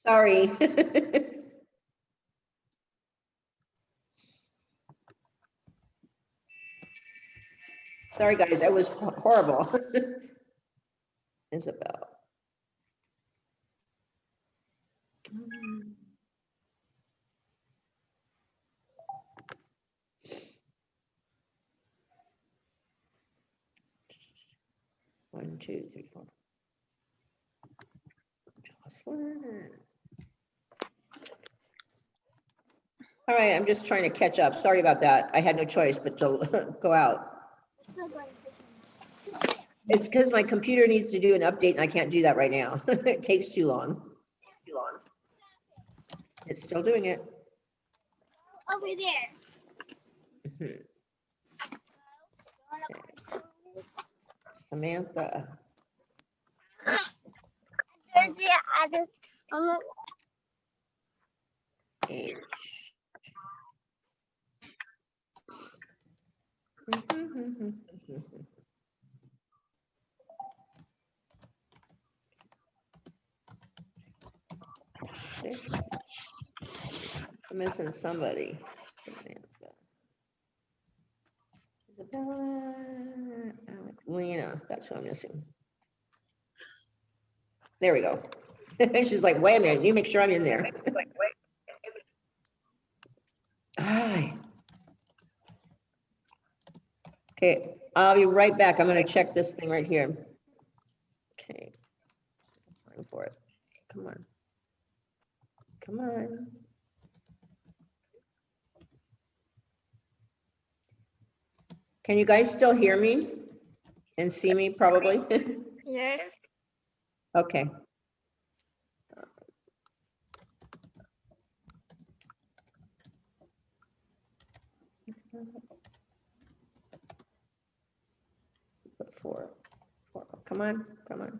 Sorry. Sorry, guys, that was horrible. Isabel. One, two, three, four. Jocelyn. All right, I'm just trying to catch up. Sorry about that. I had no choice but to go out. It's because my computer needs to do an update and I can't do that right now. It takes too long. It's still doing it. Over there. Okay. Samantha. There's the other. H. Six. I'm missing somebody. Samantha. Isabella. Alex. Lena. That's who I'm missing. There we go. She's like, wait a minute, you make sure I'm in there. Hi. Okay, I'll be right back. I'm going to check this thing right here. Okay. Time for it. Come on. Come on. Can you guys still hear me and see me probably? Yes. Okay. Put four. Come on, come on.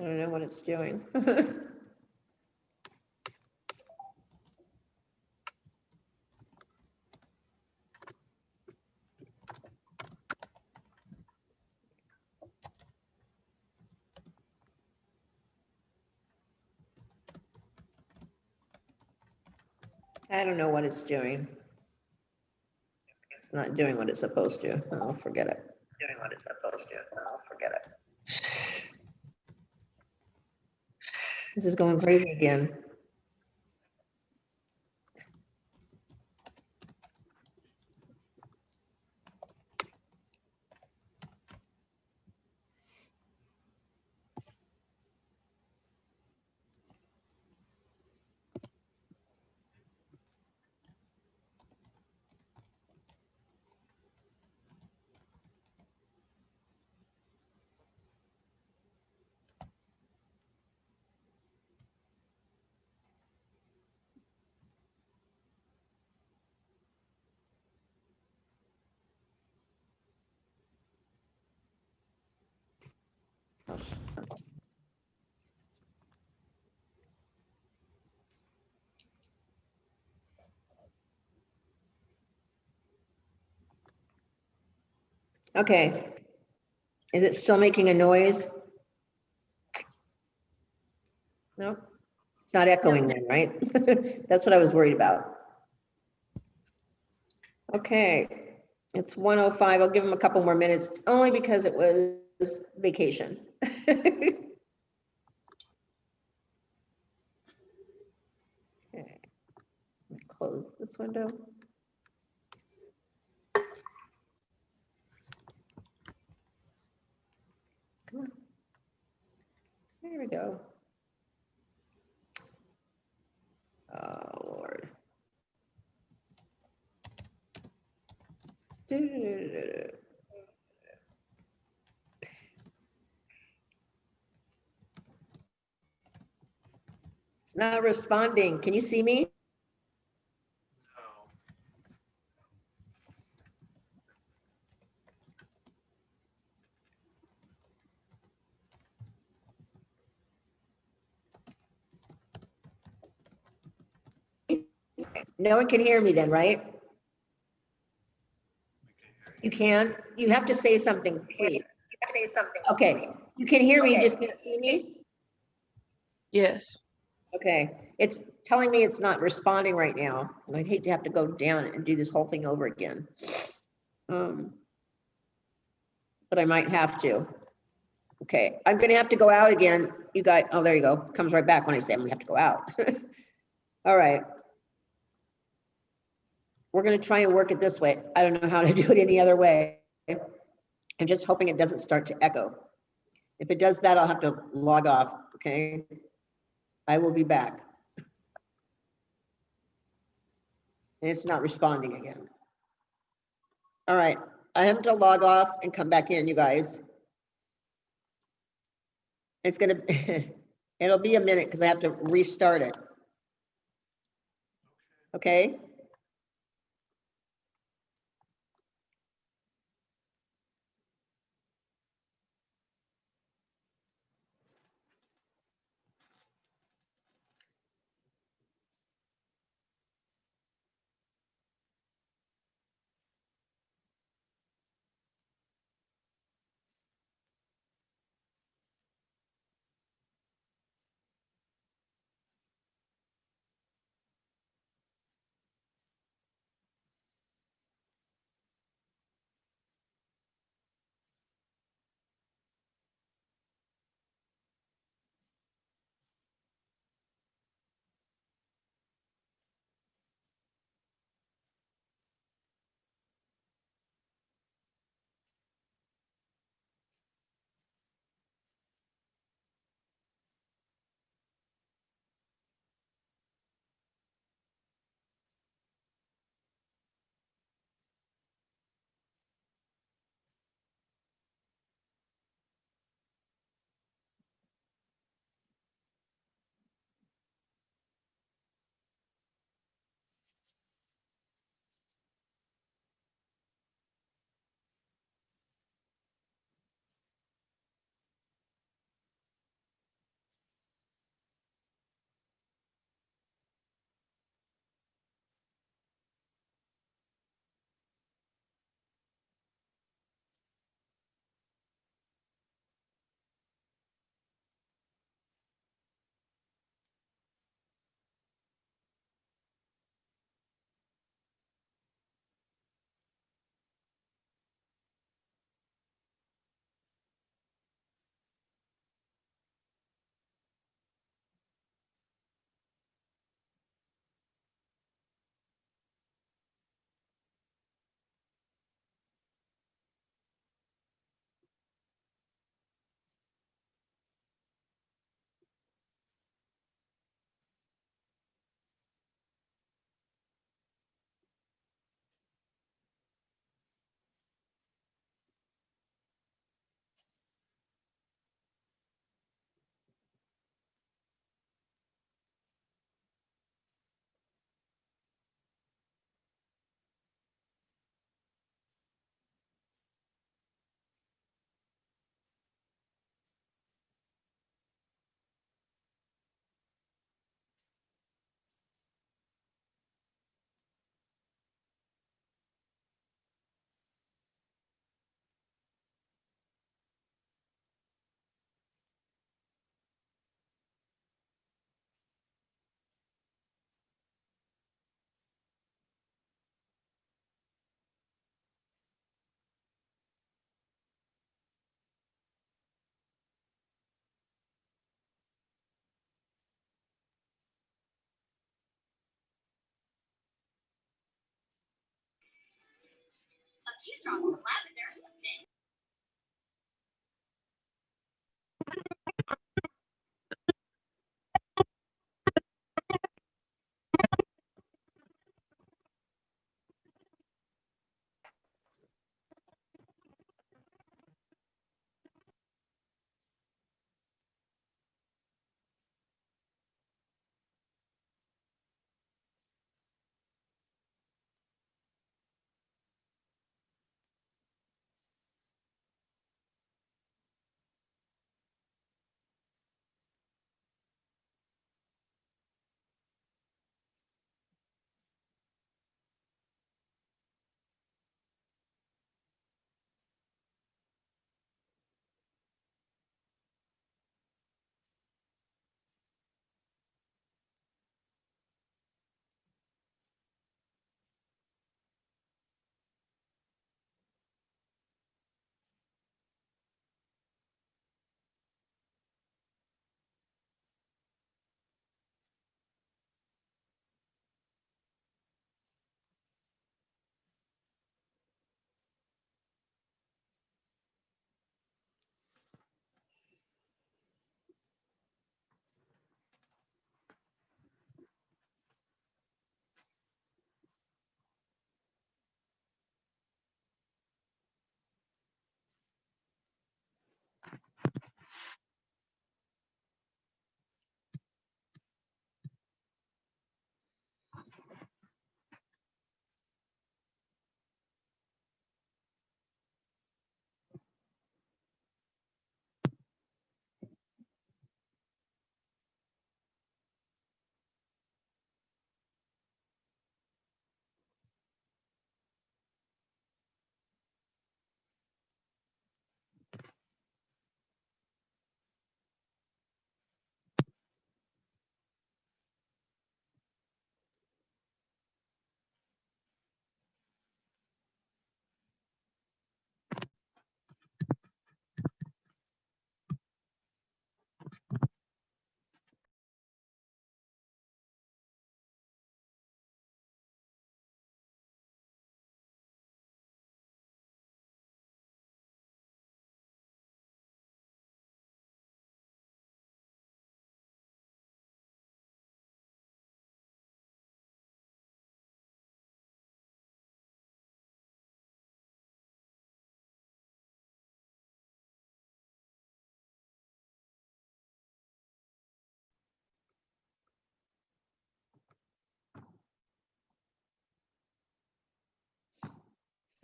I don't know what it's doing. I don't know what it's doing. It's not doing what it's supposed to. Oh, forget it. Doing what it's supposed to. Oh, forget it. This is going crazy again. Okay. Is it still making a noise? No, it's not echoing then, right? That's what I was worried about. Okay, it's 1:05. I'll give them a couple more minutes, only because it was vacation. Okay, let me close this window. Come on. There we go. Oh, Lord. It's not responding. Can you see me? No one can hear me then, right? You can? You have to say something, please. Okay, you can hear me, you just can't see me? Yes. Okay, it's telling me it's not responding right now, and I'd hate to have to go down and do this whole thing over again. But I might have to. Okay, I'm gonna have to go out again. You guys, oh, there you go. Comes right back when I say I'm gonna have to go out. All right. We're gonna try and work it this way. I don't know how to do it any other way. I'm just hoping it doesn't start to echo. If it does that, I'll have to log off, okay? I will be back. And it's not responding again. All right, I have to log off and come back in, you guys. It's gonna, it'll be a minute because I have to restart it. Okay?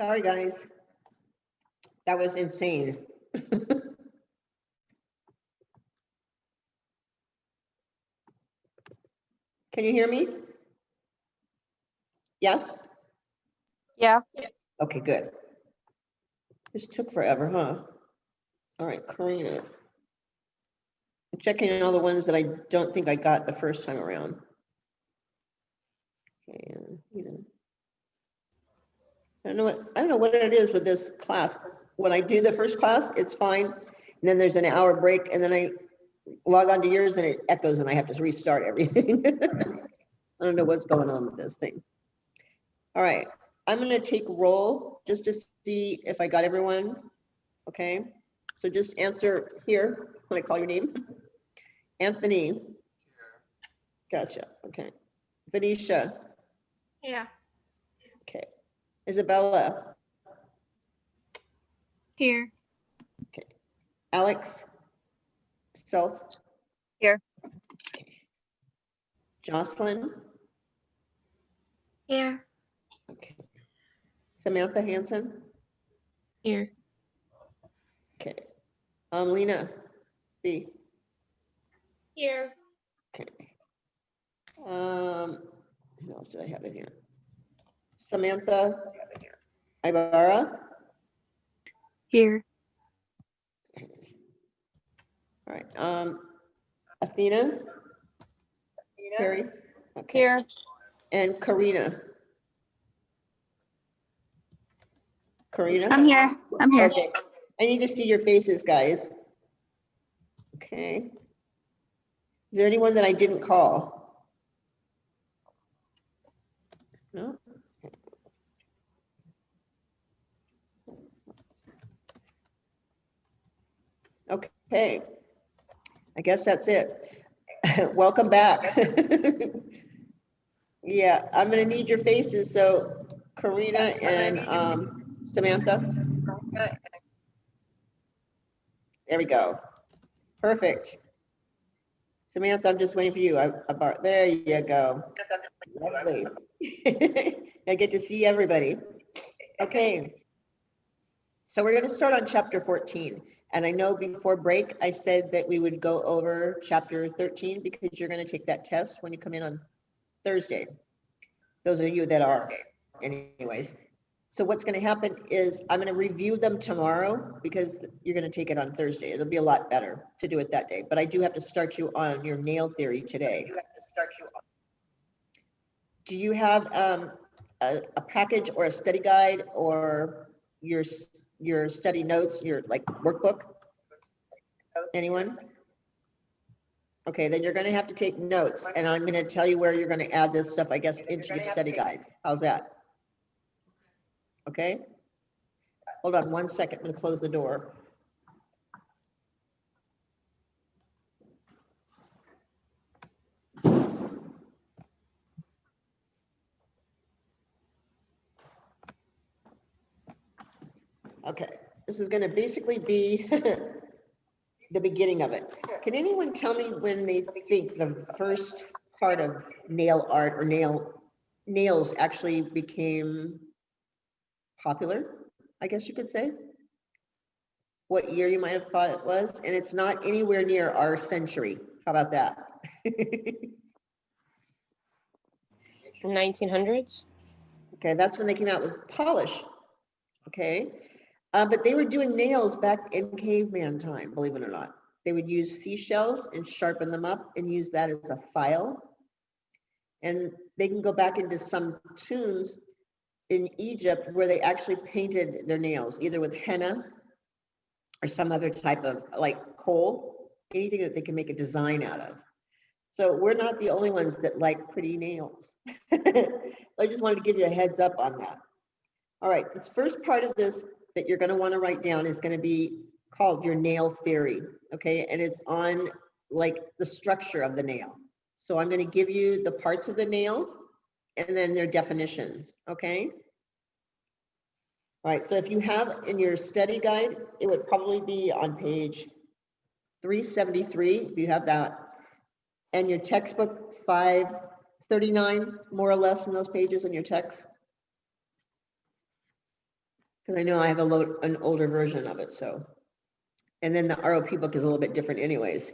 Sorry, guys. That was insane. Can you hear me? Yes? Yeah. Okay, good. This took forever, huh? All right, Karina. I'm checking all the ones that I don't think I got the first time around. And, you know. I don't know what it is with this class. When I do the first class, it's fine. And then there's an hour break and then I log on to yours and it echoes and I have to restart everything. I don't know what's going on with this thing. All right, I'm gonna take roll just to see if I got everyone. Okay, so just answer here when I call your name. Anthony. Gotcha, okay. Venetia, Yeah. okay. Isabella, Here. Alex, Self. Here. Jocelyn, Here. okay. Samantha Hansen, Here. okay. Lena B, Here. okay. Who else did I have in here? Samantha Ibarra, Here. all right. Athena, Carrie, okay. Here. And Karina. Karina? I'm here. I'm here. Okay, I need to see your faces, guys. Okay. Is there anyone that I didn't call? No? Okay. I guess that's it. Welcome back. Yeah, I'm gonna need your faces, so Karina and Samantha. There we go. Perfect. Samantha, I'm just waiting for you. There you go. Lovely. I get to see everybody. Okay. So we're going to start on chapter 14. And I know before break, I said that we would go over chapter 13 because you're going to take that test when you come in on Thursday. Those of you that are, anyways. So what's going to happen is I'm going to review them tomorrow because you're going to take it on Thursday. It'll be a lot better to do it that day. But I do have to start you on your nail theory today. Do you have a package or a study guide or your study notes, your like workbook? Anyone? Okay, then you're going to have to take notes and I'm going to tell you where you're going to add this stuff, I guess, into your study guide. How's that? Okay. Hold on one second. I'm going to close the door. Okay, this is going to basically be the beginning of it. Can anyone tell me when they think the first part of nail art or nails actually became popular, I guess you could say? What year you might have thought it was? And it's not anywhere near our century. How about that? 1900s. Okay, that's when they came out with polish. Okay, but they were doing nails back in caveman time, believe it or not. They would use seashells and sharpen them up and use that as a file. And they can go back into some tombs in Egypt where they actually painted their nails, either with henna or some other type of like coal, anything that they can make a design out of. So we're not the only ones that like pretty nails. I just wanted to give you a heads up on that. All right, this first part of this that you're going to want to write down is going to be called your nail theory, okay? And it's on like the structure of the nail. So I'm going to give you the parts of the nail and then their definitions, okay? All right, so if you have in your study guide, it would probably be on page 373, if you have that. And your textbook 539, more or less in those pages in your text. Because I know I have an older version of it, so. And then the ROP book is a little bit different anyways.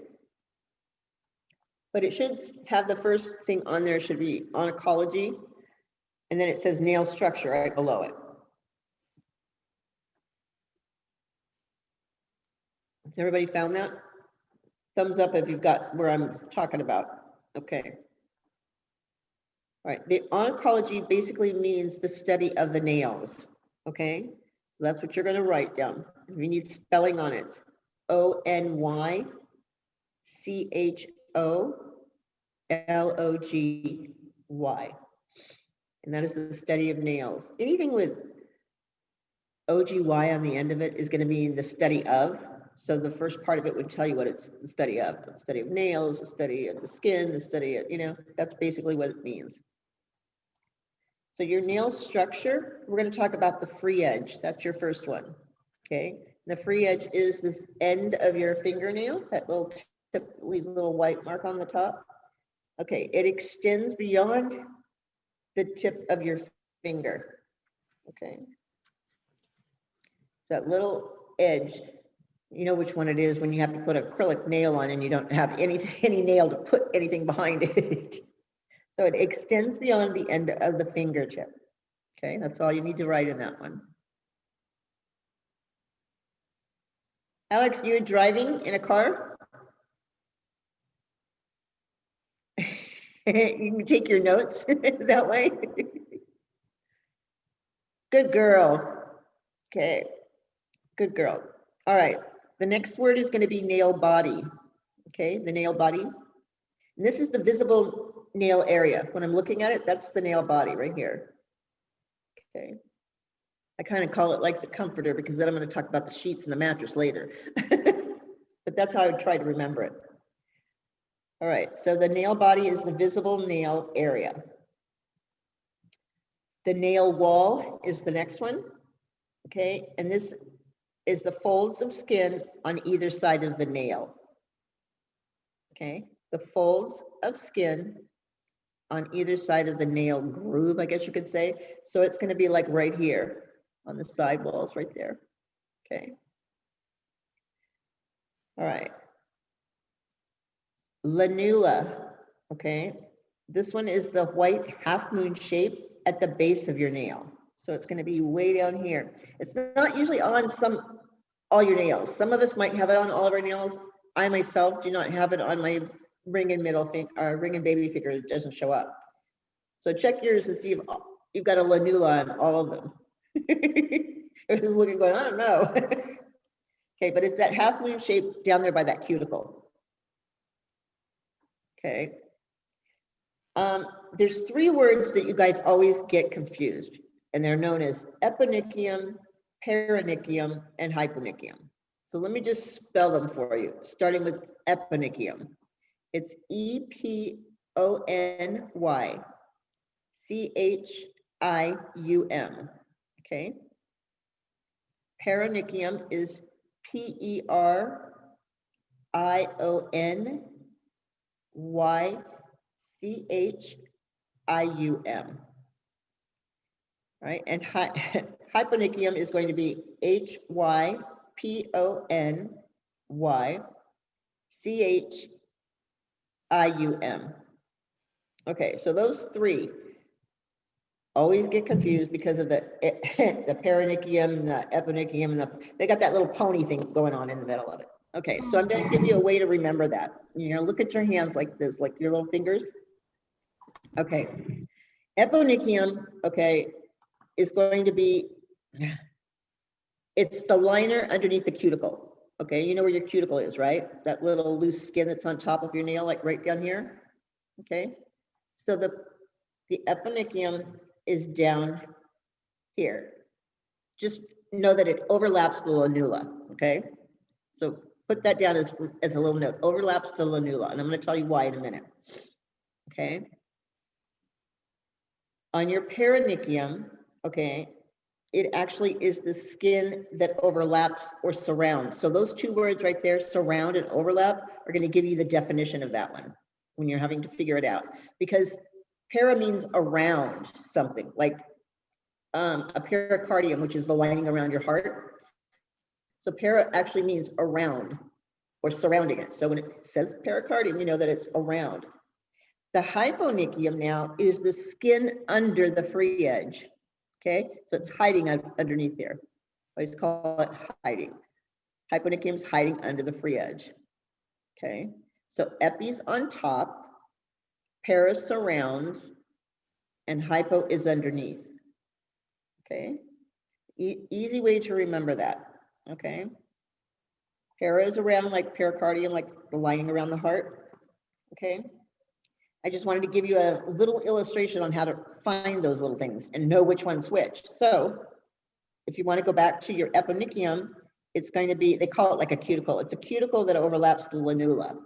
But it should have the first thing on there should be oncology, and then it says nail structure right below it. Has everybody found that? Thumbs up if you've got where I'm talking about. Okay. All right, the oncology basically means the study of the nails, okay? So that's what you're gonna write down. If you need spelling on it, Onychology. And that is the study of nails. Anything with OGY on the end of it is gonna mean the study of. So the first part of it would tell you what it's the study of nails, the study of the skin, the study of, you know, that's basically what it means. So your nail structure, we're going to talk about the free edge. That's your first one, okay? The free edge is this end of your fingernail, that little tip leaves a little white mark on the top. Okay, it extends beyond the tip of your finger, okay? That little edge, you know which one it is when you have to put acrylic nail on and you don't have any nail to put anything behind it. So it extends beyond the end of the fingertip. Okay, that's all you need to write in that one. Alex, you're driving in a car? You can take your notes that way. Good girl. Okay, good girl. All right, the next word is going to be nail body. Okay, the nail body. And this is the visible nail area. When I'm looking at it, that's the nail body right here. Okay. I kind of call it like the comforter because then I'm going to talk about the sheets and the mattress later. But that's how I would try to remember it. All right, so the nail body is the visible nail area. The nail wall is the next one. Okay, and this is the folds of skin on either side of the nail. Okay, the folds of skin on either side of the nail groove, I guess you could say. So it's going to be like right here on the side walls right there. Okay. All right. Lanula. Okay. This one is the white half moon shape at the base of your nail. So it's going to be way down here. It's not usually on all your nails. Some of us might have it on all of our nails. I myself do not have it on my ring and middle finger, ring and baby finger. It doesn't show up. So check yours and see if you've got a lanula on all of them. Everyone's looking going, I don't know. Okay, but it's that half moon shape down there by that cuticle. Okay. There's three words that you guys always get confused, and they're known as Eponychium, Paranekia, and Hypernychium. So let me just spell them for you, starting with Eponychium. It's Eponychium, okay? Perinichium is Peronychium, right? And Hypernychium is going to be Hyponychium. Okay, so those three always get confused because of the Perinichium, the Eponychium, and they got that little pony thing going on in the middle of it. Okay, so I'm going to give you a way to remember that. You know, look at your hands like this, like your little fingers. Okay, Eponychium, okay, is going to be, it's the liner underneath the cuticle. Okay, you know where your cuticle is, right? That little loose skin that's on top of your nail, like right down here. Okay, so the Eponychium is down here. Just know that it overlaps the lanula, okay? So put that down as a little note, overlaps the lanula, and I'm going to tell you why in a minute, okay? On your Perinichium, okay, it actually is the skin that overlaps or surrounds. So those two words right there, surround and overlap, are going to give you the definition of that one when you're having to figure it out. Because para means around something, like a pericardium, which is the lining around your heart. So para actually means around or surrounding it. So when it says pericardium, you know that it's around. The hyponychium now is the skin under the free edge. Okay, so it's hiding underneath there. I always call it hiding. Hyponychium is hiding under the free edge. Okay, so epi's on top, para surrounds, and hypo is underneath. Okay, easy way to remember that. Okay, para is around like pericardium, like the lining around the heart. Okay, I just wanted to give you a little illustration on how to find those little things and know which one's which. So if you want to go back to your eponychium, it's going to be, they call it like a cuticle. It's a cuticle that overlaps the lanula.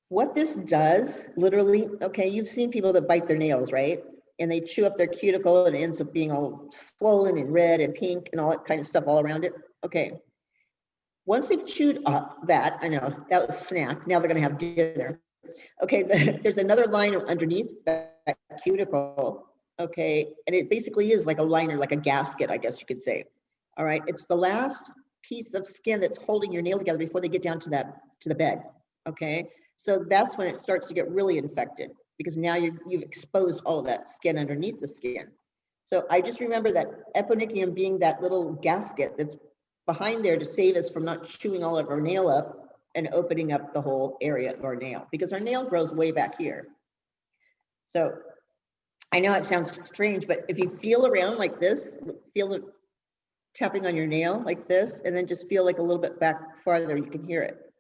What this does, literally, okay, you've seen people that bite their nails, right? And they chew up their cuticle and it ends up being all swollen and red and pink and all that kind of stuff all around it. Okay. Once they've chewed up that, I know that was snack, now they're going to have dinner. Okay, there's another line underneath that cuticle. Okay, and it basically is like a liner, like a gasket, I guess you could say. All right, it's the last piece of skin that's holding your nail together before they get down to the bed. Okay, so that's when it starts to get really infected because now you've exposed all of that skin underneath the skin. So I just remember that eponychium being that little gasket that's behind there to save us from not chewing all of our nail up and opening up the whole area of our nail because our nail grows way back here. So I know it sounds strange, but if you feel around like this, feel it tapping on your nail like this, and then just feel like a little bit back farther, you can hear it.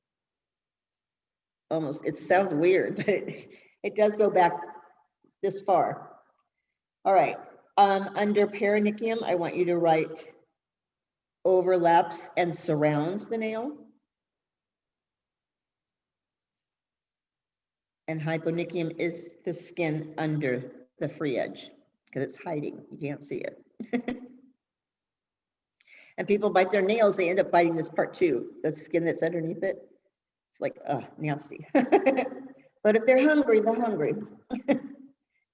Almost, it sounds weird, but it does go back this far. All right, under Paranekium, I want you to write overlaps and surrounds the nail. And hyponychium is the skin under the free edge because it's hiding. You can't see it. And people bite their nails, they end up biting this part too, the skin that's underneath it. It's like, nasty. But if they're hungry, they're hungry.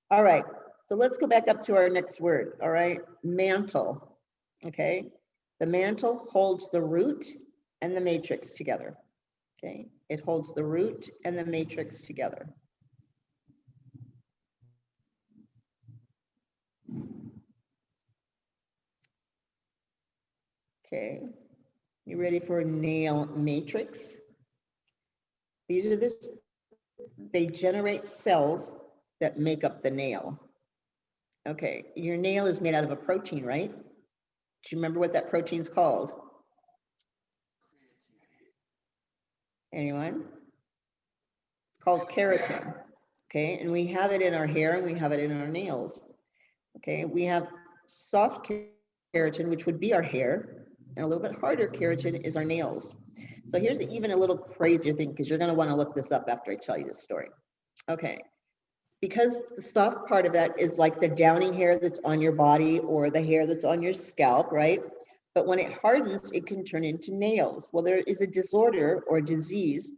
All right, so let's go back up to our next word, all right? Mantle, okay? The mantle holds the root and the matrix together, okay? It holds the root and the matrix together. Okay, you ready for nail matrix? These are they generate cells that make up the nail. Okay, your nail is made out of a protein, right? Do you remember what that protein's called? Anyone? It's called keratin. Okay, and we have it in our hair and we have it in our nails. Okay, we have soft keratin, which would be our hair, and a little bit harder keratin is our nails. So here's even a little crazier thing because you're going to want to look this up after I tell you this story. Okay, because the soft part of that is like the downy hair that's on your body or the hair that's on your scalp, right? But when it hardens, it can turn into nails. Well, there is a disorder or a disease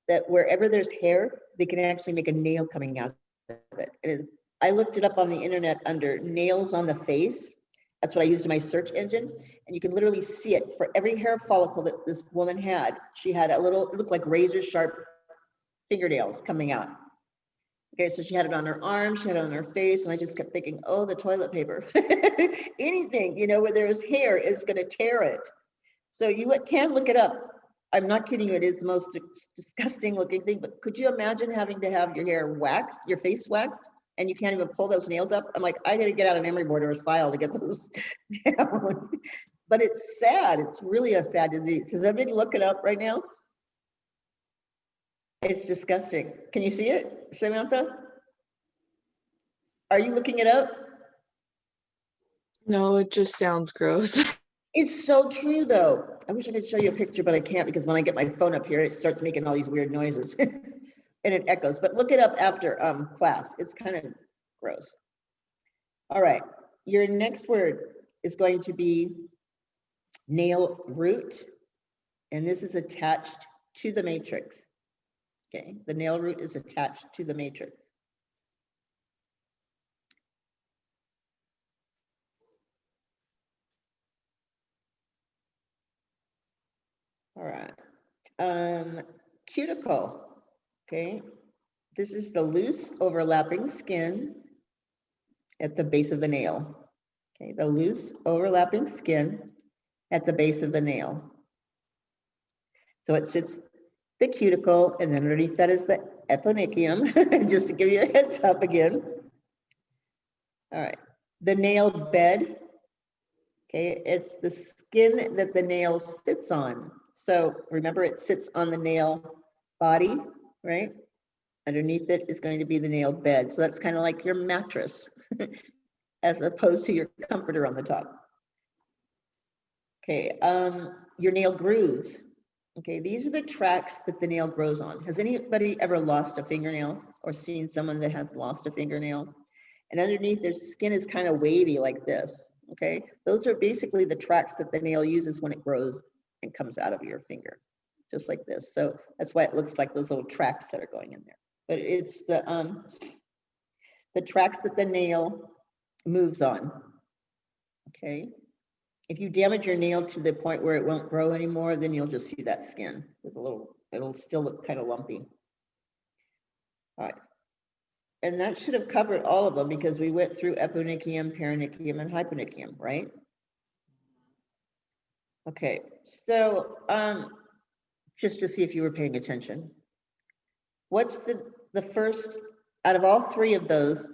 that wherever there's hair, they can actually make a nail coming out of it. And I looked it up on the internet under nails on the face. That's what I used in my search engine. And you can literally see it for every hair follicle that this woman had. She had a little, it looked like razor sharp fingernails coming out. Okay, so she had it on her arm, she had it on her face, and I just kept thinking, oh, the toilet paper. Anything, you know, where there's hair is gonna tear it. So you can look it up. I'm not kidding you, it is the most disgusting looking thing, but could you imagine having to have your hair waxed, your face waxed, and you can't even pull those nails up? I'm like, I gotta get out an emery board or a file to get those down. But it's sad, it's really a sad disease. Does everybody look it up right now? It's disgusting. Can you see it, Samantha? Are you looking it up? No, it just sounds gross. It's so true though. I wish I could show you a picture, but I can't because when I get my phone up here, it starts making all these weird noises and it echoes. But look it up after class. It's kind of gross. All right, your next word is going to be nail root, and this is attached to the matrix. Okay, the nail root is attached to the matrix. All right. Cuticle. Okay. This is the loose overlapping skin at the base of the nail. Okay, the loose overlapping skin at the base of the nail. So it sits the cuticle, and then underneath that is the eponychium, just to give you a heads up again. All right, the nail bed. Okay, it's the skin that the nail sits on. So remember, it sits on the nail body, right? Underneath it is going to be the nail bed. So that's kind of like your mattress, as opposed to your comforter on the top. Okay, your nail grooves. Okay, these are the tracks that the nail grows on. Has anybody ever lost a fingernail or seen someone that has lost a fingernail? And underneath their skin is kind of wavy like this. Okay, those are basically the tracks that the nail uses when it grows and comes out of your finger, just like this. So that's why it looks like those little tracks that are going in there. But it's the tracks that the nail moves on. Okay. If you damage your nail to the point where it won't grow anymore, then you'll just see that skin with a little, it'll still look kind of lumpy. All right. And that should have covered all of them because we went through Eponychium, Paranekia, and Hypernychium, right? Okay, so just to see if you were paying attention. What's the first, out of all three of those,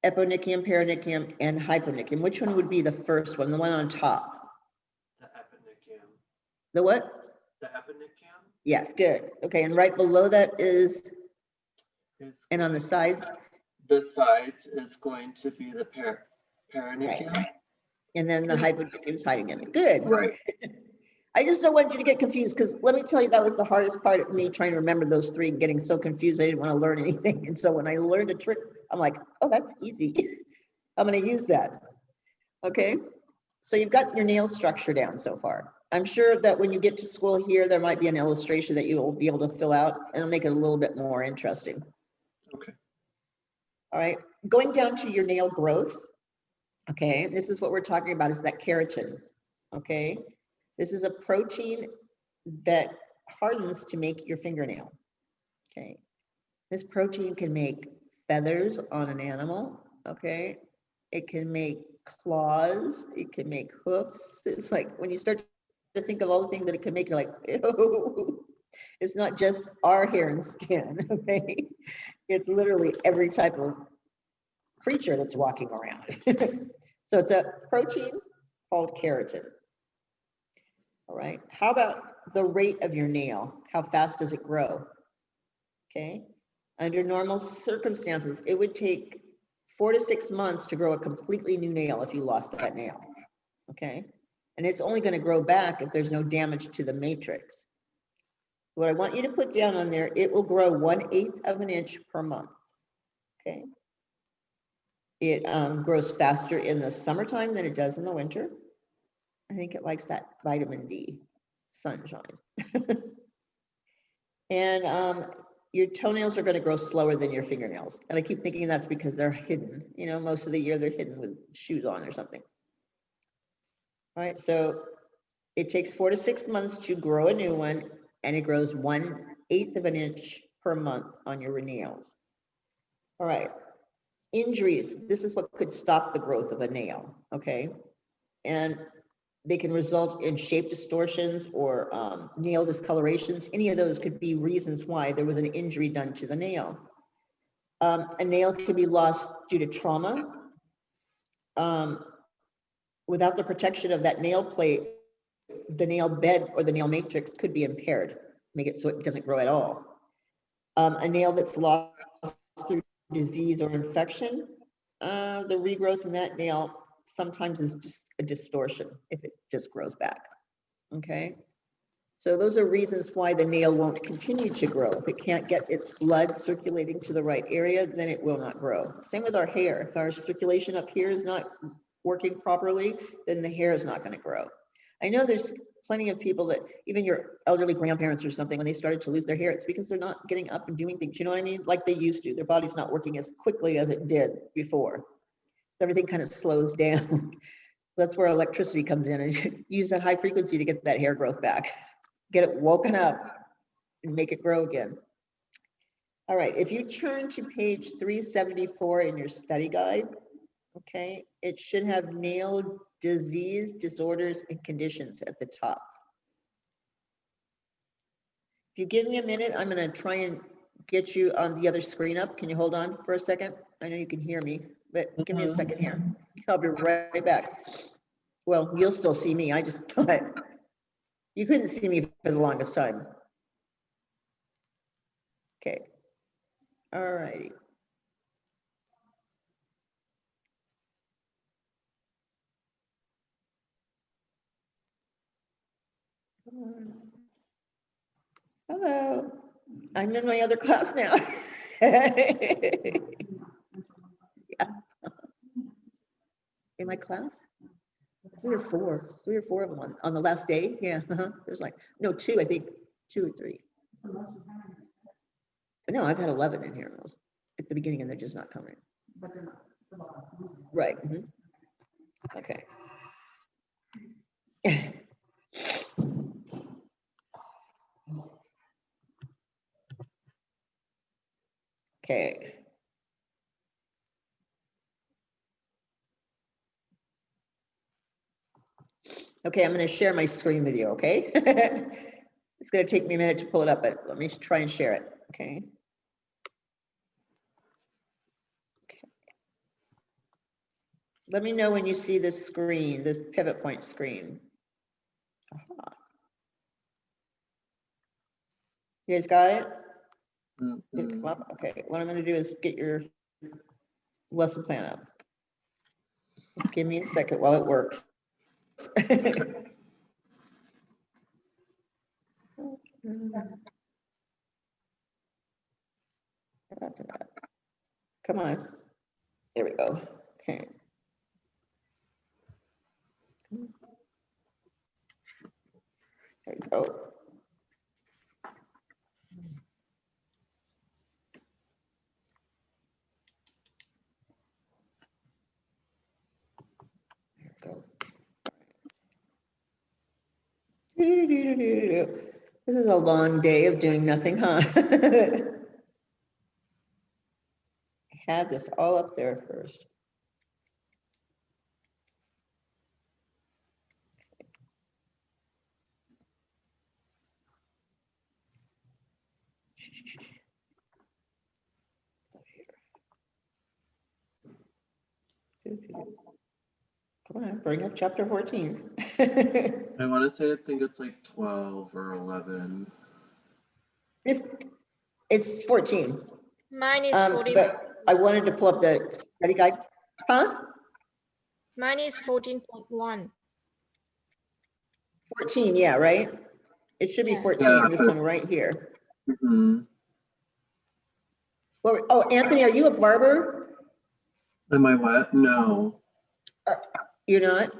Eponychium, Perinichium, and Hypernychium, which one would be the first one, the one on top? The Eponychium. The what? The Eponychium Yes, good. Okay, and right below that is, and on the sides? The sides is going to be the Paranekia. Right. And then the Hypernychium is hiding in it. Good. Right. I just don't want you to get confused because let me tell you, that was the hardest part of me trying to remember those three and getting so confused. I didn't want to learn anything. And so when I learned a trick, I'm like, oh, that's easy. I'm going to use that. Okay. So you've got your nail structure down so far. I'm sure that when you get to school here, there might be an illustration that you will be able to fill out and it'll make it a little bit more interesting. Okay. All right. Going down to your nail growth. Okay. This is what we're talking about, is that keratin. Okay. This is a protein that hardens to make your fingernail. Okay. This protein can make feathers on an animal. Okay. It can make claws. It can make hoofs. It's like when you start to think of all the things that it can make, you're like, ew. It's not just our hair and skin. Okay. It's literally every type of creature that's walking around. So it's a protein called keratin. All right. How about the rate of your nail? How fast does it grow? Okay. Under normal circumstances, it would take 4 to 6 months to grow a completely new nail if you lost that nail. Okay. And it's only going to grow back if there's no damage to the matrix. What I want you to put down on there, it will grow 1/8 of an inch per month. Okay. It grows faster in the summertime than it does in the winter. I think it likes that vitamin D sunshine. And your toenails are going to grow slower than your fingernails. And I keep thinking that's because they're hidden. You know, most of the year they're hidden with shoes on or something. All right, so it takes 4 to 6 months to grow a new one, and it grows 1/8 of an inch per month on your nails. All right, injuries. This is what could stop the growth of a nail, okay? And they can result in shape distortions or nail discolorations. Any of those could be reasons why there was an injury done to the nail. A nail can be lost due to trauma. Without the protection of that nail plate, the nail bed or the nail matrix could be impaired, make it so it doesn't grow at all. A nail that's lost through disease or infection, the regrowth in that nail sometimes is just a distortion if it just grows back. Okay. So those are reasons why the nail won't continue to grow. If it can't get its blood circulating to the right area, then it will not grow. Same with our hair. If our circulation up here is not working properly, then the hair is not going to grow. I know there's plenty of people that, even your elderly grandparents or something, when they started to lose their hair, it's because they're not getting up and doing things, you know what I mean? Like they used to. Their body's not working as quickly as it did before. Everything kind of slows down. That's where electricity comes in, and use that high frequency to get that hair growth back. get it woken up and make it grow again. All right, if you turn to page 374 in your study guide, okay, it should have nailed disease, disorders, and conditions at the top. If you give me a minute, I'm going to try and get you on the other screen up. Can you hold on for a second? I know you can hear me, but give me a second here. I'll be right back. Well, you'll still see me. I just thought you couldn't see me for the longest time. Okay. All righty. Hello. I'm in my other class now. Yeah. In my class? Three or four of them on the last day. Yeah. There's like, no, two, I think, 2 or 3. No, I've had 11 in here at the beginning and they're just not coming. Right. Okay. Okay. Okay, I'm going to share my screen with you, okay? It's going to take me a minute to pull it up, but let me try and share it, okay? Let me know when you see this screen, this pivot point screen. Aha. You guys got it? Did it come up? Okay, what I'm going to do is get your lesson plan up. Give me a second while it works. Come on. There we go. Okay. There we go. There we go. This is a long day of doing nothing, huh? I had this all up there first. Come on, bring up chapter 14. I want to say I think it's like 12 or 11. It's 14. Mine is 40. But I wanted to pull up the study guide. Huh? Mine is 14.1. 14, yeah, right? It should be Yeah. 14, Yeah. this one right here. Well, oh, Anthony, are you a barber? Am I what? No. You're not?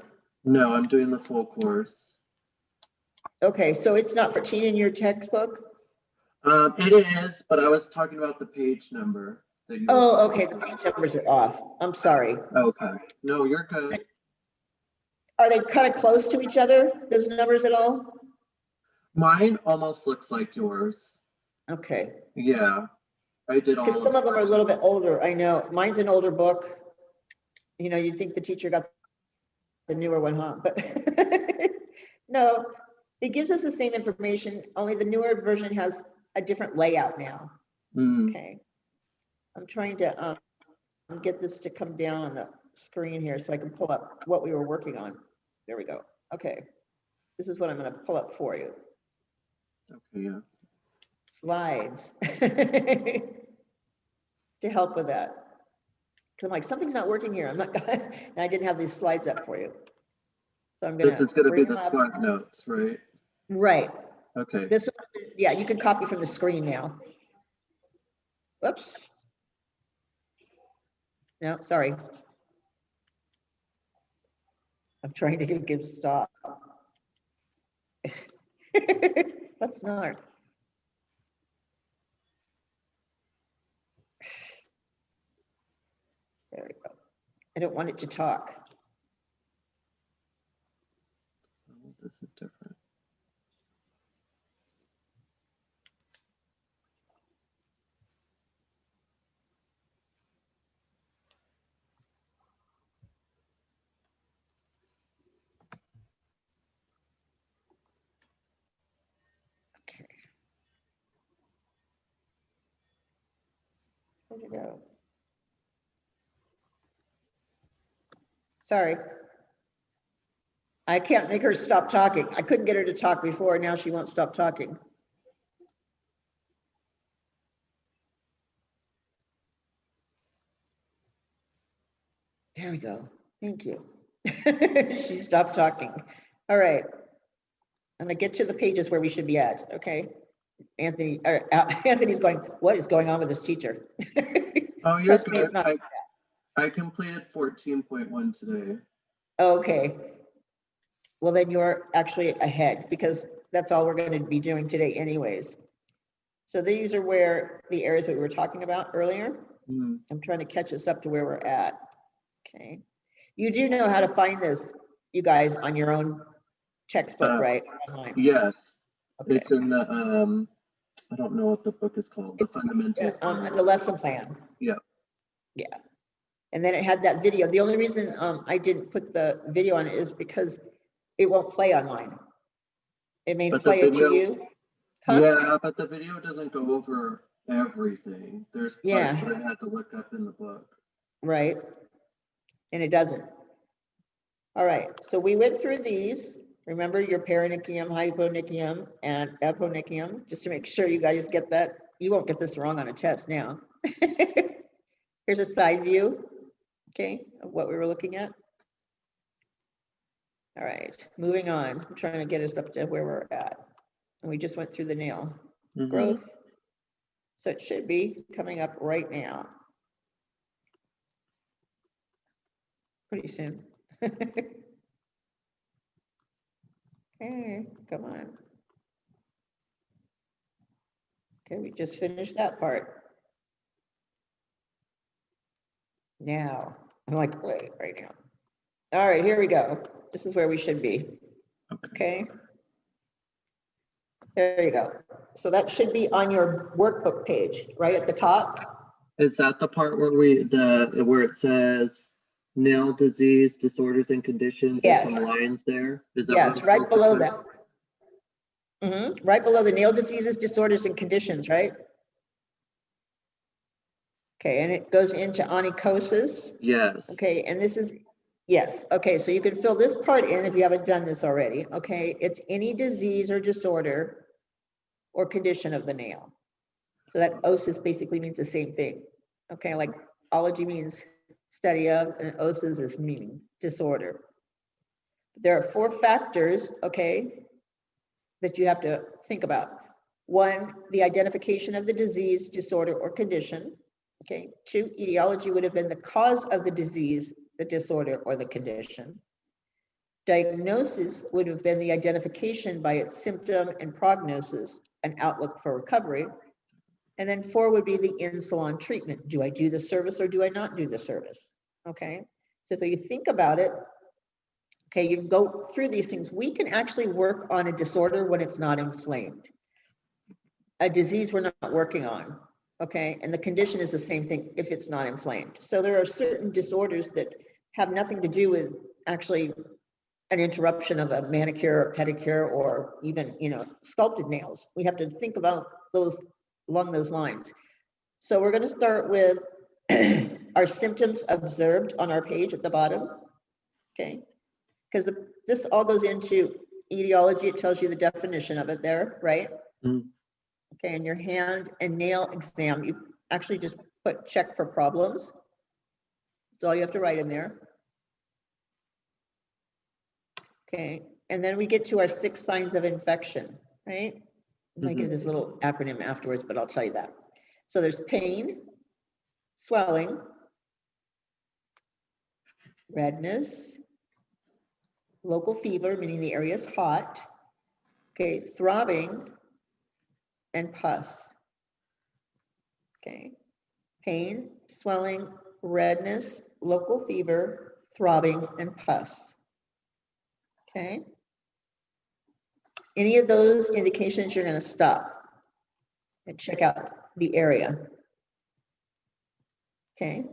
No, I'm doing the full course. Okay, so it's not 14 in your textbook? It is, but I was talking about the page number that you. Oh, okay, the page numbers are off. I'm sorry. Okay. No, you're good. Are they kind of close to each other, those numbers at all? Mine almost looks like yours. Okay, Yeah, I did all because some of them are a little bit older. I know, mine's an older book. You know, you'd think the teacher got the newer one, huh? But no, it gives us the same information, only the newer version has a different layout now. Okay. I'm trying to get this to come down on the screen here so I can pull up what we were working on. There we go. Okay. This is what I'm going to pull up for you. Okay, yeah. Slides to help with that. Because I'm like, something's not working here. I'm not, and I didn't have these slides up for you. So I'm going to. This is going to be the Spark Notes, right? Right. Okay. This, yeah, you can copy from the screen now. Whoops. No, sorry. I'm trying to give stop. That's not. There we go. I don't want it to talk. Oh, this is different. Where'd it go? Sorry. I can't make her stop talking. I couldn't get her to talk before. Now she won't stop talking. There we go. Thank you. She stopped talking. All right. I'm gonna get to the pages where we should be at, okay? Anthony's going, what is going on with this teacher? Oh, you're Trust me, good. it's not. I completed 14.1 today. Okay. Well, then you're actually ahead because that's all we're going to be doing today anyways. So these are where the areas that we were talking about earlier. Mhm. I'm trying to catch us up to where we're at. Okay. You do know how to find this, you guys, on your own textbook, right? Online. Yes, Okay. it's in the, I don't know what the book is called, the fundamentals. The lesson plan. Yeah. Yeah. And then it had that video. The only reason I didn't put the video on it is because it won't play on mine. It may But the play it to video- you. Huh? Yeah, but the video doesn't go over everything. There's parts Yeah. that I had to look up in the book. Right. And it doesn't. All right. So we went through these. Remember your Perinichium, Hypernychium, and Eponychium, just to make sure you guys get that. You won't get this wrong on a test now. Here's a side view, okay, of what we were looking at. All right, moving on. I'm trying to get us up to where we're at. And we just went through the nail Mhm. growth. So it should be coming up right now. Pretty soon. Okay, come on. Okay, we just finished that part. Now, I'm like, wait, right now. All right, here we go. This is where we should be. Okay. There you go. So that should be on your workbook page, right at the top. Is that the part where where it says nail disease, disorders and conditions, Yes. and some lines there? Is that Yes, what I'm right below supposed that. Right below the nail diseases, disorders and conditions, right? Okay, and it goes into onychosis. to- Yes. Okay, and this is, yes, okay, so you can fill this part in if you haven't done this already, okay? It's any disease or disorder or condition of the nail. So that osis basically means the same thing, okay? Like ology means study of, and osis is meaning disorder. There are 4 factors, okay, that you have to think about. 1, the identification of the disease, disorder, or condition. Okay, 2, etiology would have been the cause of the disease, the disorder, or the condition. Diagnosis would have been the identification by its symptom and prognosis, an outlook for recovery. And then 4 would be the in-salon treatment. Do I do the service or do I not do the service? Okay, so if you think about it, okay, you go through these things. We can actually work on a disorder when it's not inflamed. A disease we're not working on, okay? And the condition is the same thing if it's not inflamed. So there are certain disorders that have nothing to do with actually an interruption of a manicure or pedicure or even, sculpted nails. We have to think about those along those lines. So we're going to start with our symptoms observed on our page at the bottom, okay? Because this all goes into etiology. It tells you the definition of it there, right? Mm. Okay, and your hand and nail exam, you actually just put check for problems. That's all you have to write in there. Okay, and then we get to our 6 signs of infection, right? I give this little acronym afterwards, but I'll tell you that. So there's pain, swelling, redness, local fever, meaning the area is hot, okay, throbbing, and pus. Okay, pain, swelling, redness, local fever, throbbing, and pus. Okay. Any of those indications, you're going to stop and check out the area. Okay.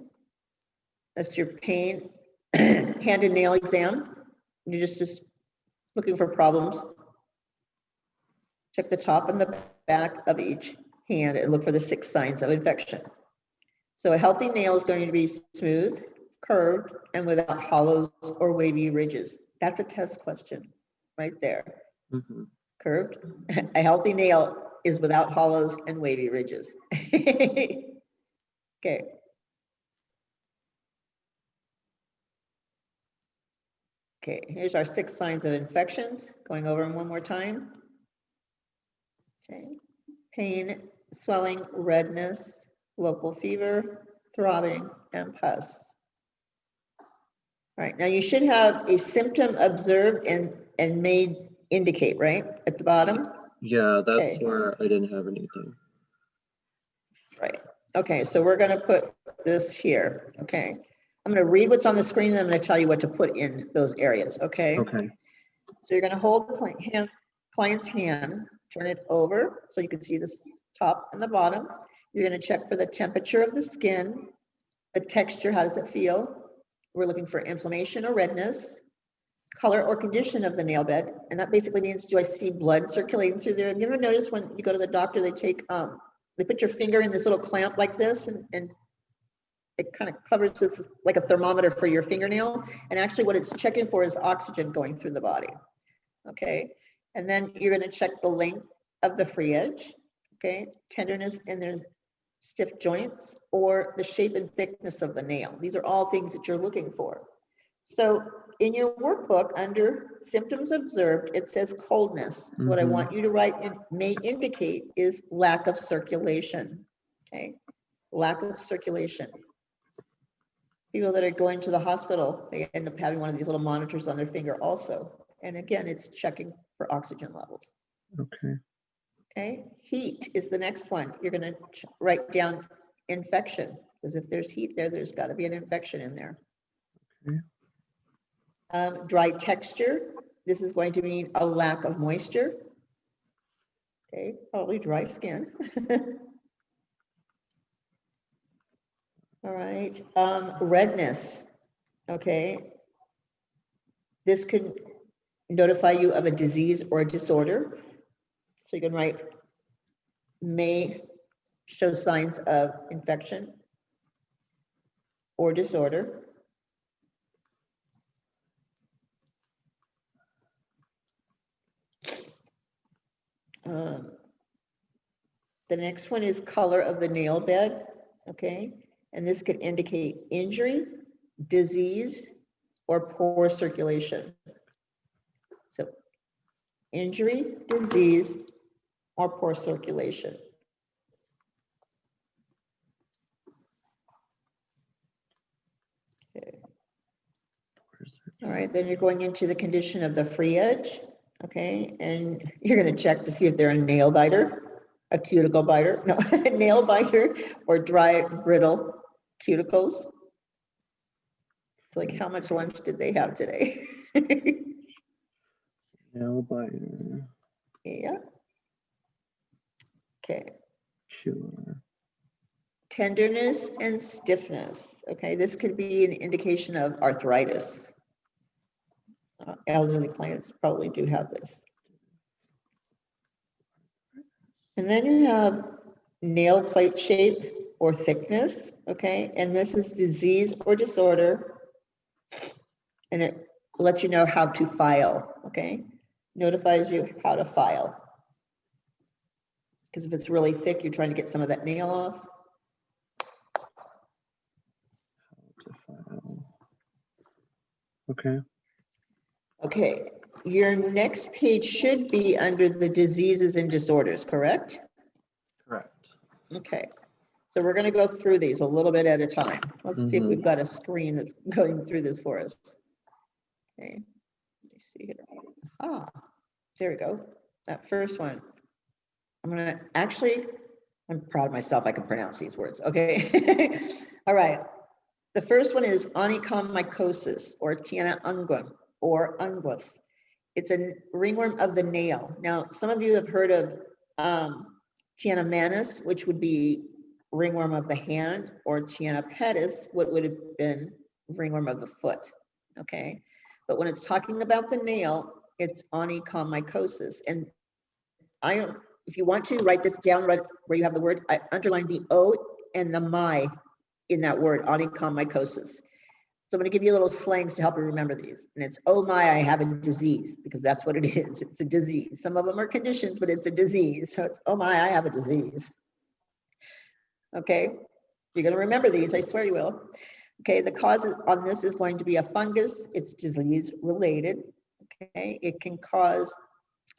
That's your pain, hand and nail exam. You're just looking for problems. Check the top and the back of each hand and look for the 6 signs of infection. So a healthy nail is going to be smooth, curved, and without hollows or wavy ridges. That's a test question right there. Mhm. Curved. A healthy nail is without hollows and wavy ridges. Okay. Okay, here's our 6 signs of infections. Going over them one more time. Okay. Pain, swelling, redness, local fever, throbbing, and pus. All right, now you should have a symptom observed and may indicate, right, at the bottom? Yeah, that's Okay. where I didn't have anything. Right, okay, so we're gonna put this here, okay? I'm gonna read what's on the screen and I'm gonna tell you what to put in those areas, okay? Okay. So you're gonna hold the client's hand, turn it over so you can see the top and the bottom. You're gonna check for the temperature of the skin, the texture, how does it feel? We're looking for inflammation or redness, color or condition of the nail bed, and that basically means, do I see blood circulating through there? Have you ever noticed when you go to the doctor, they take, they put your finger in this little clamp like this, and it kind of covers this like a thermometer for your fingernail, and actually what it's checking for is oxygen going through the body, okay? And then you're gonna check the length of the free edge, okay? Tenderness in their stiff joints, or the shape and thickness of the nail. These are all things that you're looking for. So in your workbook, under symptoms observed, it says coldness. What I want you to write in may indicate is lack of circulation, okay? Lack of circulation. People that are going to the hospital, they end up having one of these little monitors on their finger also. And again, it's checking for oxygen levels. Okay. Okay, heat is the next one. You're going to write down infection, because if there's heat there, there's got to be an infection in there. Okay. Dry texture. This is going to mean a lack of moisture. Okay, probably dry skin. All right, redness. Okay, this could notify you of a disease or a disorder. So you can write may show signs of infection or disorder. The next one is color of the nail bed, okay? And this could indicate injury, disease, or poor circulation. So injury, disease, or poor circulation. Okay. All right, then you're going into the condition of the free edge, okay? And you're gonna check to see if they're a nail biter, a cuticle biter, no, a nail biter, or dry, brittle cuticles. It's like, how much lunch did they have today? Nail biter. Yeah. Okay. Sure. Tenderness and stiffness. Okay, this could be an indication of arthritis. Elderly clients probably do have this. And then you have nail plate shape or thickness. Okay, and this is disease or disorder. And it lets you know how to file. Okay, notifies you how to file. Because if it's really thick, you're trying to get some of that nail off. Okay. Okay, your next page should be under the diseases and disorders, correct? Correct. Okay, so we're going to go through these a little bit at a time. Let's see if we've got a screen that's going through this for us. Okay, let me see here. Ah, there we go. That first one. I'm going to actually, I'm proud of myself. I can pronounce these words. Okay. All right. The first one is onychomycosis or Tiana unguum or unguus. It's a ringworm of the nail. Now, some of you have heard of Tiana manus, which would be ringworm of the hand, or Tiana pedis, what would have been ringworm of the foot. Okay. But when it's talking about the nail, it's onychomycosis. And if you want to write this down right where you have the word, I underline the O and the my in that word, onychomycosis. So I'm going to give you little slangs to help you remember these. And it's, oh my, I have a disease, because that's what it is. It's a disease. Some of them are conditions, but it's a disease. So it's, oh my, I have a disease. Okay, you're going to remember these. I swear you will. Okay, the cause on this is going to be a fungus. It's disease related. Okay, it can cause,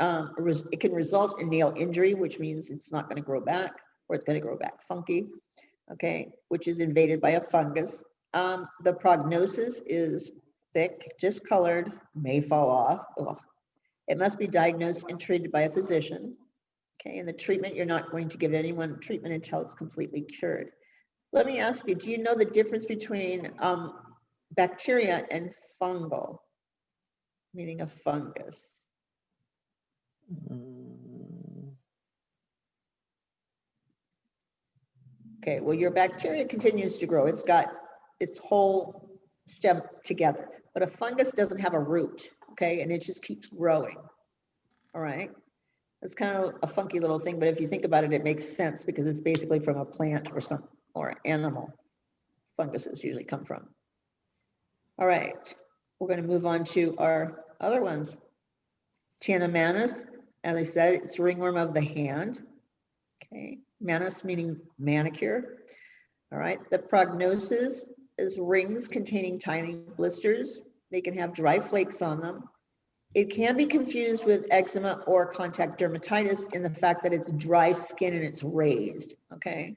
it can result in nail injury, which means it's not going to grow back, or it's going to grow back funky. Okay, which is invaded by a fungus. The prognosis is thick, discolored, may fall off. Ugh. It must be diagnosed and treated by a physician. Okay, and the treatment, you're not going to give anyone treatment until it's completely cured. Let me ask you, do you know the difference between bacteria and fungal, meaning a fungus? Okay, well, your bacteria continues to grow. It's got its whole stem together, but a fungus doesn't have a root, okay, and it just keeps growing. All right, it's kind of a funky little thing, but if you think about it, it makes sense because it's basically from a plant or animal. Funguses usually come from. All right, we're going to move on to our other ones. Tiana manus, as I said, it's ringworm of the hand. Okay, manus meaning manicure. All right, the prognosis is rings containing tiny blisters. They can have dry flakes on them. It can be confused with eczema or contact dermatitis in the fact that it's dry skin and it's raised. Okay,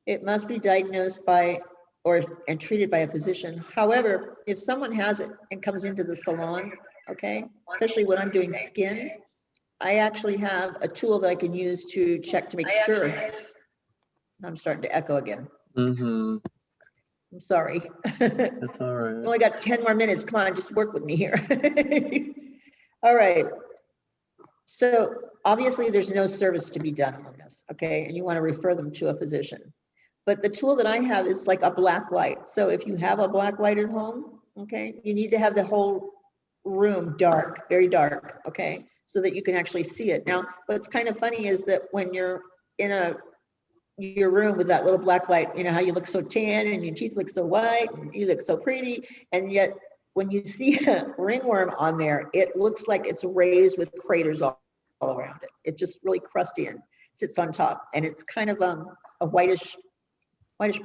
it must be diagnosed by and treated by a physician. However, if someone has it and comes into the salon, okay, especially when I'm doing skin, I actually have a tool that I can use to check to make sure. I'm starting to echo again. Mm-hmm. I'm sorry. That's all right. Only got 10 more minutes. Come on, just work with me here. All right. So obviously there's no service to be done on this, okay? And you want to refer them to a physician. But the tool that I have is like a black light. So if you have a black light at home, okay, you need to have the whole room dark, very dark, okay, so that you can actually see it. Now, what's kind of funny is that when you're in your room with that little black light, you know how you look so tan and your teeth look so white, and you look so pretty, and yet when you see a ringworm on there, it looks like it's raised with craters all around it. It's just really crusty and sits on top, and it's kind of a whitish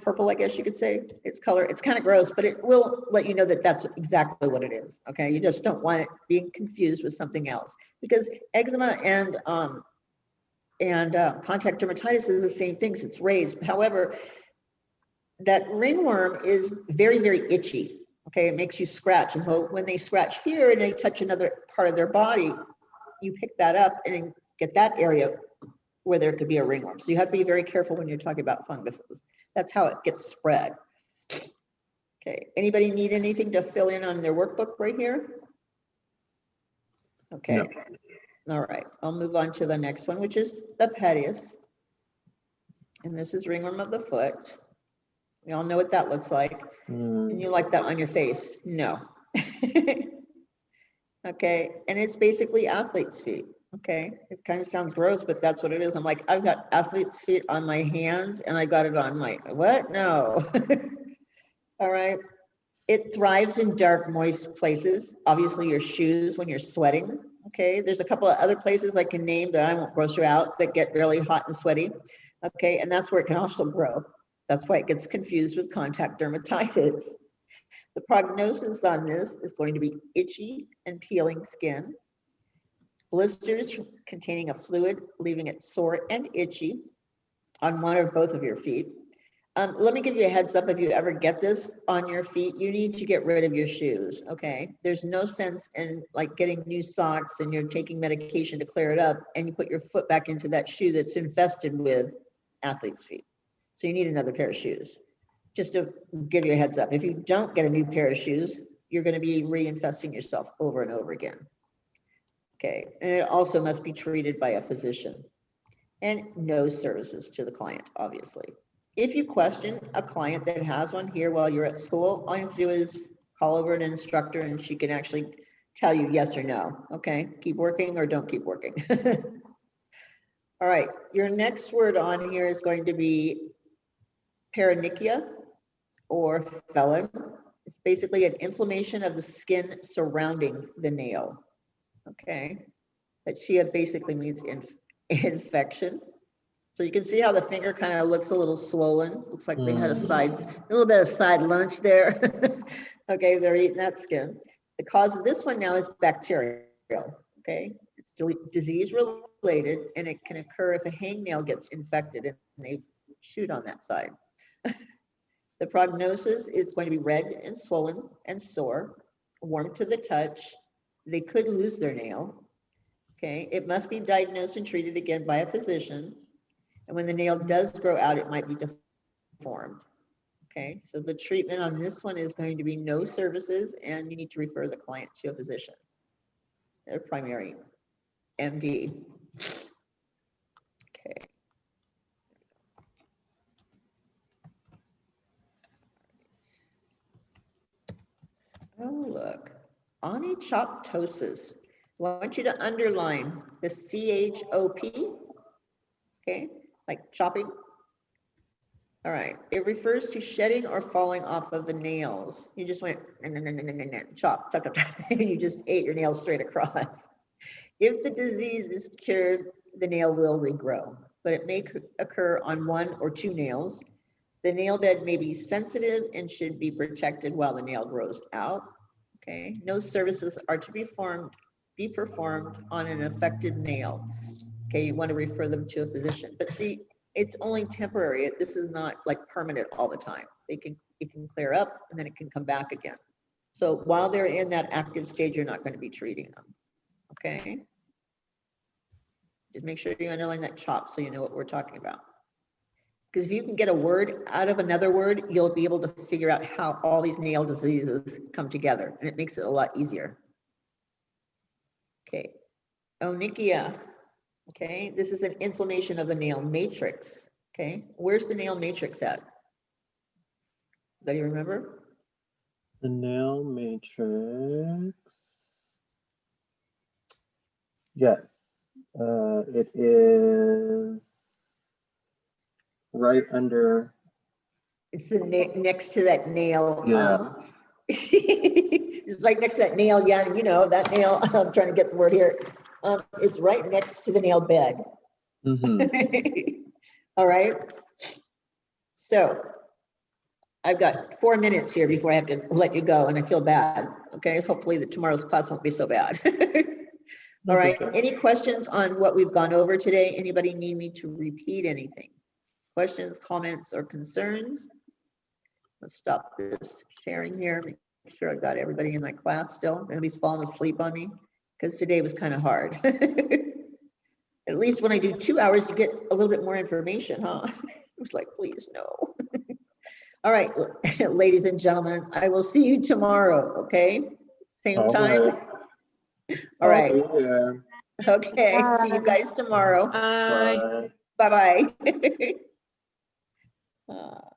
purple, I guess you could say. Its color, it's kind of gross, but it will let you know that that's exactly what it is. Okay, you just don't want it being confused with something else, because eczema and contact dermatitis is the same things. It's raised. However, that ringworm is very, very itchy. Okay, it makes you scratch, and when they scratch here and they touch another part of their body, you pick that up and get that area where there could be a ringworm. So you have to be very careful when you're talking about funguses. That's how it gets spread. Okay, anybody need anything to fill in on their workbook right here? Okay, no. All right, I'll move on to the next one, which is the Ptosis. And this is ringworm of the foot. We all know what that looks like. And you like that on your face? No. Okay, and it's basically athlete's feet. Okay, it kind of sounds gross, but that's what it is. I'm like, I've got athlete's feet on my hands and I got it on my, what? No. All right. It thrives in dark, moist places. Obviously your shoes when you're sweating. Okay, there's a couple of other places I can name that I won't gross you out that get really hot and sweaty. Okay, and that's where it can also grow. That's why it gets confused with contact dermatitis. The prognosis on this is going to be itchy and peeling skin, blisters containing a fluid, leaving it sore and itchy on one or both of your feet. Let me give you a heads up. If you ever get this on your feet, you need to get rid of your shoes, okay? There's no sense in like getting new socks and you're taking medication to clear it up and you put your foot back into that shoe that's infested with athlete's feet. So you need another pair of shoes. Just to give you a heads up, if you don't get a new pair of shoes, you're going to be reinfesting yourself over and over again. Okay, and it also must be treated by a physician, and no services to the client, obviously. If you question a client that has one here while you're at school, all you have to do is call over an instructor and she can actually tell you yes or no. Okay, keep working or don't keep working. All right, your next word on here is going to be Paranekia or felon. It's basically an inflammation of the skin surrounding the nail. Okay, Chia basically means infection. So you can see how the finger kind of looks a little swollen. Looks like they had a little bit of side lunch there. Okay, they're eating that skin. The cause of this one now is bacterial. Okay, it's disease related, and it can occur if a hangnail gets infected and they shoot on that side. The prognosis is going to be red and swollen and sore, warm to the touch. They could lose their nail. Okay, it must be diagnosed and treated again by a physician. And when the nail does grow out, it might be deformed. Okay, so the treatment on this one is going to be no services, and you need to refer the client to a physician, their primary MD. Okay. Oh, look, Ptosis. I want you to underline the CHOP, okay, like chopping. All right, it refers to shedding or falling off of the nails. You just went chop, chop, chop, chop, and you just ate your nails straight across. If the disease is cured, the nail will regrow, but it may occur on 1 or 2 nails. The nail bed may be sensitive and should be protected while the nail grows out. Okay, no services are to be performed on an affected nail. Okay, you want to refer them to a physician. But see, it's only temporary. This is not like permanent all the time. It can clear up and then it can come back again. So while they're in that active stage, you're not going to be treating them. Okay. Just make sure you underline that chop so you know what we're talking about. Because if you can get a word out of another word, you'll be able to figure out how all these nail diseases come together, and it makes it a lot easier. Okay. Onychia. Okay, this is an inflammation of the nail matrix. Okay, where's the nail matrix at? Do you remember? The nail matrix. Yes, it is right under. It's the next to that nail. Yeah. It's right next to that nail. Yeah, you know that nail. I'm trying to get the word here. It's right next to the nail bed. Mm-hmm. All right. So I've got 4 minutes here before I have to let you go, and I feel bad. Okay. Hopefully tomorrow's class won't be so bad. All right. Okay. Any questions on what we've gone over today? Anybody need me to repeat anything? Questions, comments, or concerns? Let's stop this sharing here. Make sure I've got everybody in my class still. Nobody's falling asleep on me, because today was kind of hard. At least when I do 2 hours, you get a little bit more information, huh? It was like, please no. All right, ladies and gentlemen, I will see you tomorrow, okay? Same time? All right. Okay, see you guys tomorrow. Bye. Bye. Bye-bye.